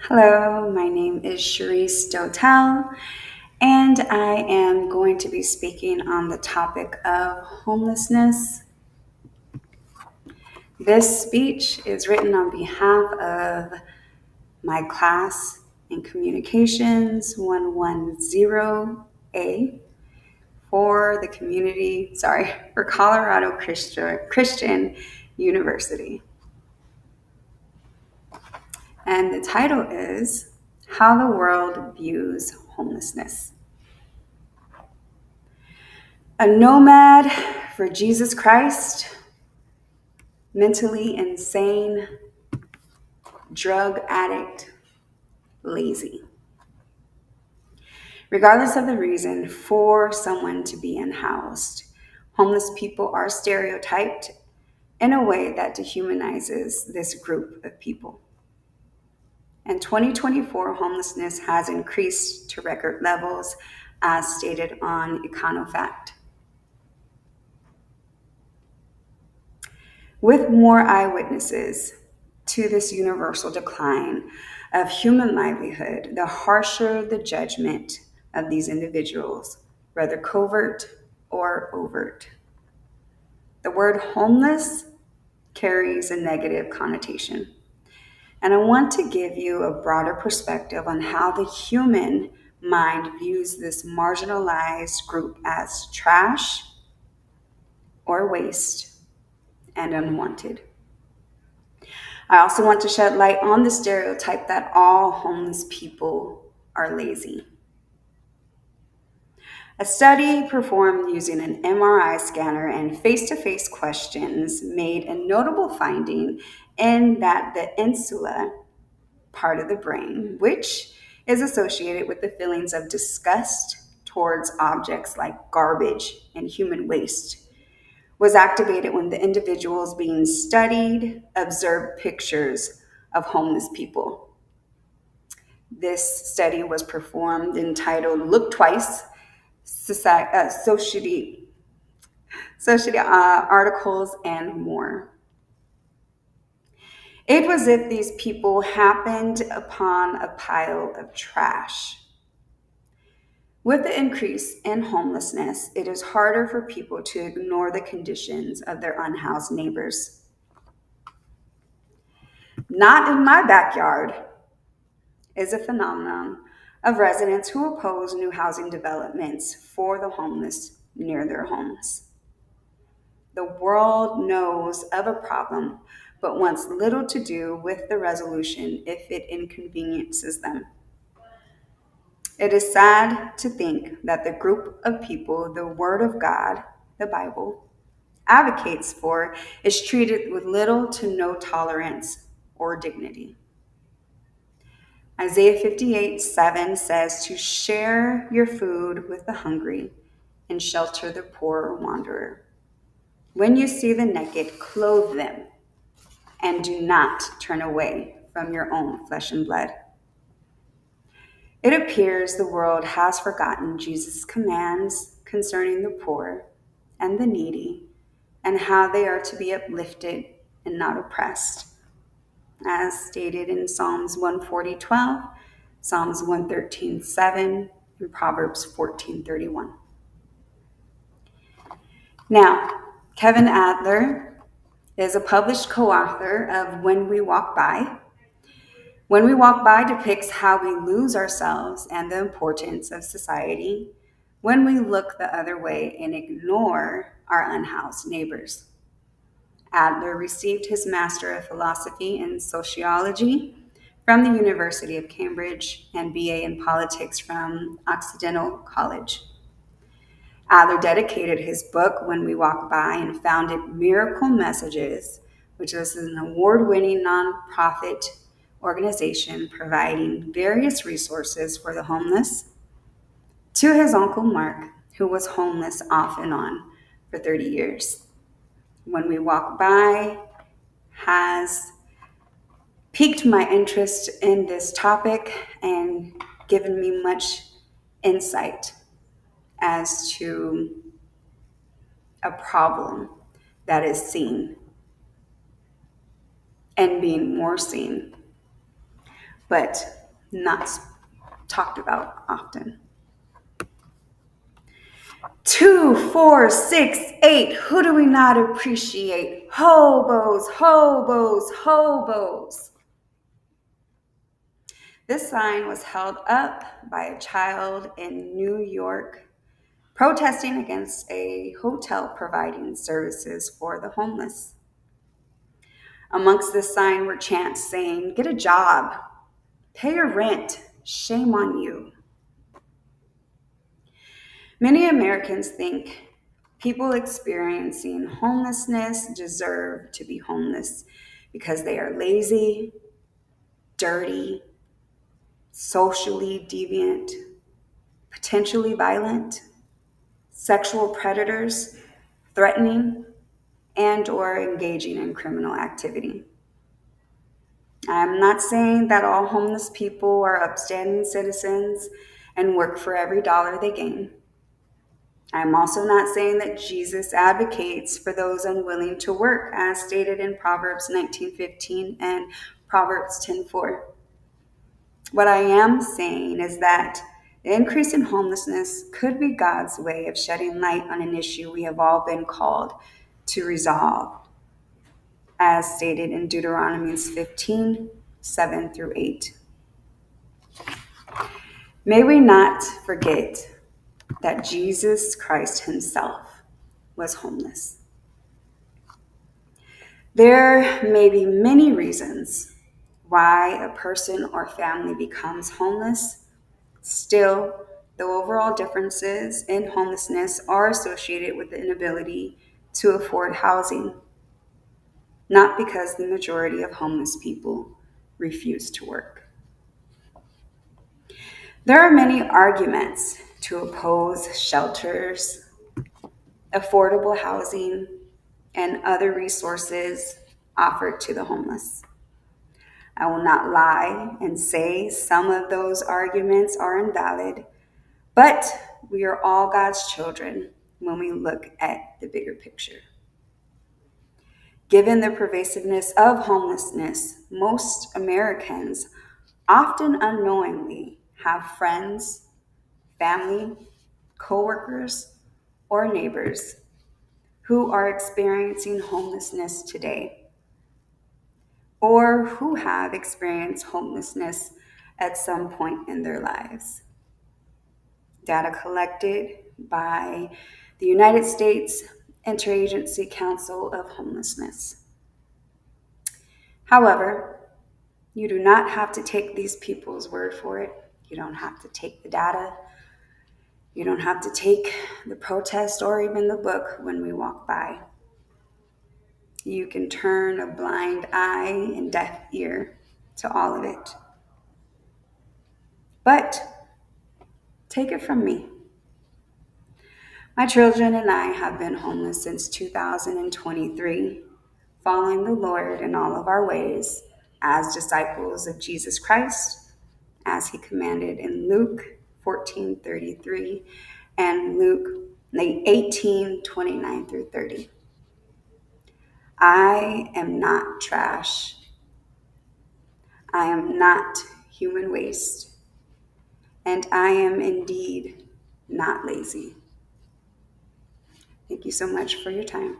Hello, my name is Charisse Dotel, and I am going to be speaking on the topic of homelessness. This speech is written on behalf of my class in Communications 110A for the for Colorado Christian University. And the title is How the World Views Homelessness. A nomad for Jesus Christ, mentally insane, drug addict, lazy. Regardless of the reason for someone to be unhoused, homeless people are stereotyped in a way that dehumanizes this group of people. In 2024, homelessness has increased to record levels as stated on EconoFact. With more eyewitnesses to this universal decline of human livelihood, the harsher the judgment of these individuals, whether covert or overt. The word homeless carries a negative connotation. And I want to give you a broader perspective on how the human mind views this marginalized group as trash or waste and unwanted. I also want to shed light on the stereotype that all homeless people are lazy. A study performed using an MRI scanner and face-to-face questions made a notable finding in that the insula part of the brain, which is associated with the feelings of disgust towards objects like garbage and human waste, was activated when the individuals being studied observed pictures of homeless people. This study was performed entitled Look Twice, Society Articles, and more. It was as if these people happened upon a pile of trash. With the increase in homelessness, it is harder for people to ignore the conditions of their unhoused neighbors. Not in my backyard is a phenomenon of residents who oppose new housing developments for the homeless near their homes. The world knows of a problem, but wants little to do with the resolution if it inconveniences them. It is sad to think that the group of people the Word of God, the Bible, advocates for is treated with little to no tolerance or dignity. Isaiah 58:7 says to share your food with the hungry and shelter the poor wanderer. When you see the naked, clothe them and do not turn away from your own flesh and blood. It appears the world has forgotten Jesus' commands concerning the poor and the needy and how they are to be uplifted and not oppressed, as stated in Psalms 140:12, Psalms 113:7, and Proverbs 14:31. Now, Kevin Adler is a published co-author of When We Walk By. When We Walk By depicts how we lose ourselves and the importance of society when we look the other way and ignore our unhoused neighbors. Adler received his Master of Philosophy in Sociology from the University of Cambridge and BA in Politics from Occidental College. Adler dedicated his book, When We Walk By, and founded Miracle Messages, which is an award-winning nonprofit organization providing various resources for the homeless, to his uncle Mark, who was homeless off and on for 30 years. When We Walk By has piqued my interest in this topic and given me much insight as to a problem that is seen and being more seen. But not talked about often. 2, 4, 6, 8. Who do we not appreciate? Hobos, hobos, hobos. This sign was held up by a child in New York protesting against a hotel providing services for the homeless. Amongst this sign were chants saying, "Get a job, pay your rent, shame on you." Many Americans think people experiencing homelessness deserve to be homeless because they are lazy, dirty, socially deviant, potentially violent, sexual predators, threatening, and or engaging in criminal activity. I'm not saying that all homeless people are upstanding citizens and work for every dollar they gain. I'm also not saying that Jesus advocates for those unwilling to work, as stated in Proverbs 19:15 and Proverbs 10:4. What I am saying is that the increase in homelessness could be God's way of shedding light on an issue we have all been called to resolve, as stated in Deuteronomy 15:7-8. May we not forget that Jesus Christ himself was homeless. There may be many reasons why a person or family becomes homeless. Still, the overall differences in homelessness are associated with the inability to afford housing, not because the majority of homeless people refuse to work. There are many arguments to oppose shelters, affordable housing, and other resources offered to the homeless. I will not lie and say some of those arguments are invalid, but we are all God's children when we look at the bigger picture. Given the pervasiveness of homelessness, most Americans often unknowingly have friends, family, coworkers, or neighbors who are experiencing homelessness today, or who have experienced homelessness at some point in their lives. Data collected by the United States Interagency Council of Homelessness. However, you do not have to take these people's word for it. You don't have to take the data. You don't have to take the protest or even the book when we walk by. You can turn a blind eye and deaf ear to all of it. But take it from me. My children and I have been homeless since 2023, following the Lord in all of our ways as disciples of Jesus Christ, as he commanded in Luke 14:33 and Luke 18:29-30. I am not trash. I am not human waste. And I am indeed not lazy. Thank you so much for your time.